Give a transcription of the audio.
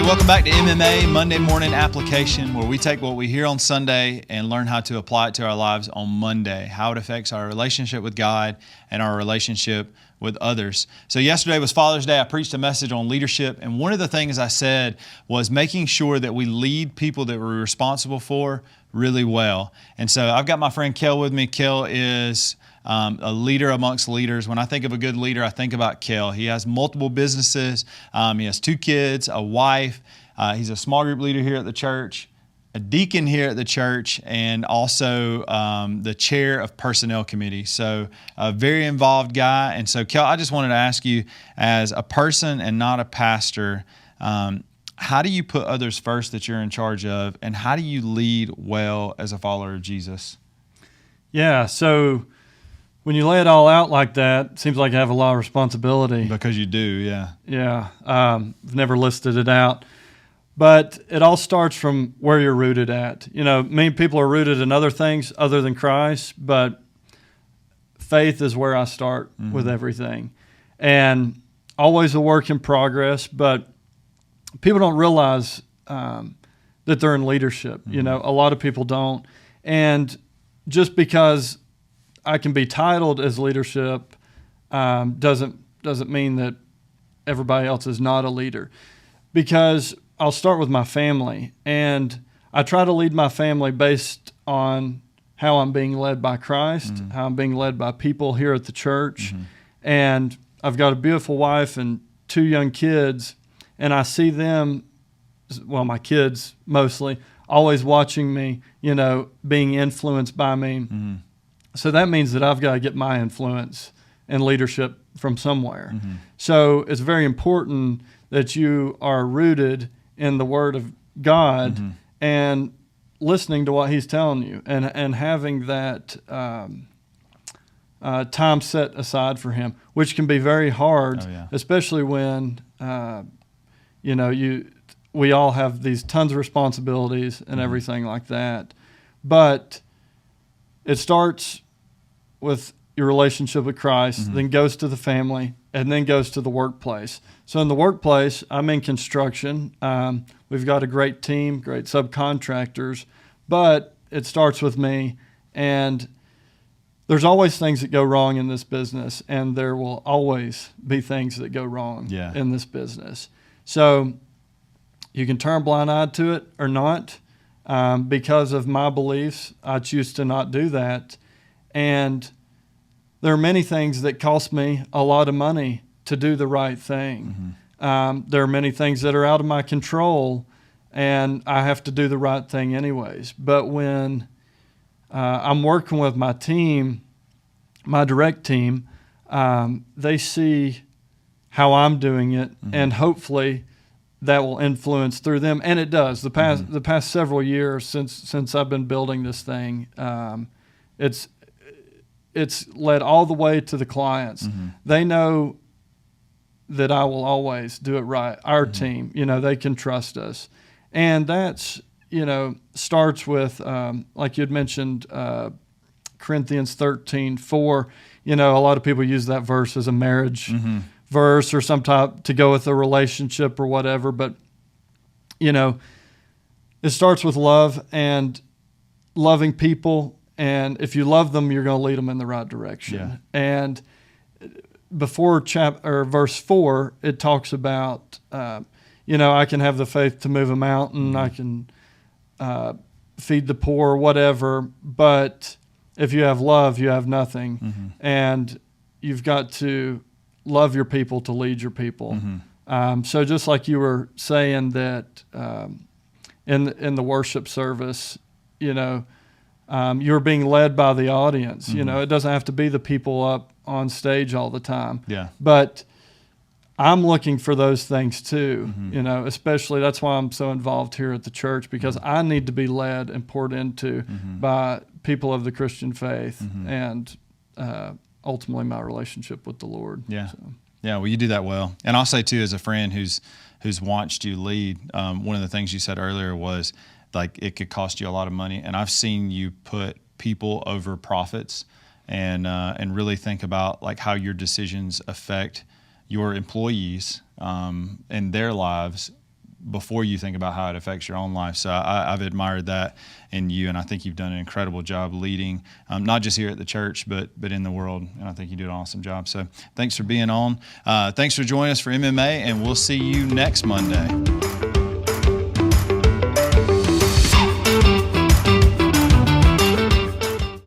welcome back to MMA Monday Morning Application, where we take what we hear on Sunday and learn how to apply it to our lives on Monday, how it affects our relationship with God and our relationship with others. So yesterday was Father's Day. I preached a message on leadership, and one of the things I said was making sure that we lead people that we're responsible for really well. And so I've got my friend Cale with me. Cale is a leader amongst leaders. When I think of a good leader, I think about Cale. He has multiple businesses. He has 2 kids, a wife. He's a small group leader here at the church, a deacon here at the church, and also the chair of personnel committee. So a very involved guy. And so, Cale, I just wanted to ask you, as a person and not a pastor, how do you put others first that you're in charge of, and how do you lead well as a follower of Jesus? Yeah, so when you lay it all out like that, it seems like you have a lot of responsibility. Because you do, yeah. Yeah, I've never listed it out. But it all starts from where you're rooted at. You know, many people are rooted in other things other than Christ, but faith is where I start with everything. And always a work in progress, but people don't realize that they're in leadership. You know, a lot of people don't. And just because I can be titled as leadership doesn't mean that everybody else is not a leader. Because I'll start with my family, and I try to lead my family based on how I'm being led by Christ, how I'm being led by people here at the church. And I've got a beautiful wife and 2 young kids, and I see them, well, my kids mostly, always watching me, you know, being influenced by me. So that means that I've got to get my influence and leadership from somewhere. So it's very important that you are rooted in the Word of God and listening to what He's telling you, and having that time set aside for Him, which can be very hard, especially when you know, we all have these tons of responsibilities and everything like that. But it starts with your relationship with Christ, then goes to the family, and then goes to the workplace. So in the workplace, I'm in construction. We've got a great team, great subcontractors, but it starts with me. And there's always things that go wrong in this business, and there will always be things that go wrong in this business. So you can turn a blind eye to it or not. Because of my beliefs, I choose to not do that. And there are many things that cost me a lot of money to do the right thing. There are many things that are out of my control, and I have to do the right thing anyways. But when I'm working with my team, my direct team, they see how I'm doing it, and hopefully that will influence through them, and it does. The past several years since I've been building this thing, it's led all the way to the clients. They know that I will always do it right. Our team, you know, they can trust us, and that's, you know, starts with like you had mentioned, Corinthians 13:4. You know, a lot of people use that verse as a marriage verse or some type to go with a relationship or whatever. But, you know, it starts with love and loving people. And if you love them, you're going to lead them in the right direction. And before verse 4, it talks about, you know, I can have the faith to move a mountain. I can feed the poor, whatever. But if you have love, you have nothing. And you've got to love your people to lead your people. So just like you were saying that in the worship service, you know, you're being led by the audience. You know, it doesn't have to be the people up on stage all the time. But I'm looking for those things too, you know, especially that's why I'm so involved here at the church, because I need to be led and poured into by people of the Christian faith and ultimately my relationship with the Lord. Well, you do that well. And I'll say too, as a friend who's watched you lead, one of the things you said earlier was like it could cost you a lot of money. And I've seen you put people over profits, and really think about like how your decisions affect your employees and their lives before you think about how it affects your own life. So I've admired that in you, and I think you've done an incredible job leading, not just here at the church, but in the world. And I think you do an awesome job. So thanks for being on. Thanks for joining us for MMA, and we'll see you next Monday.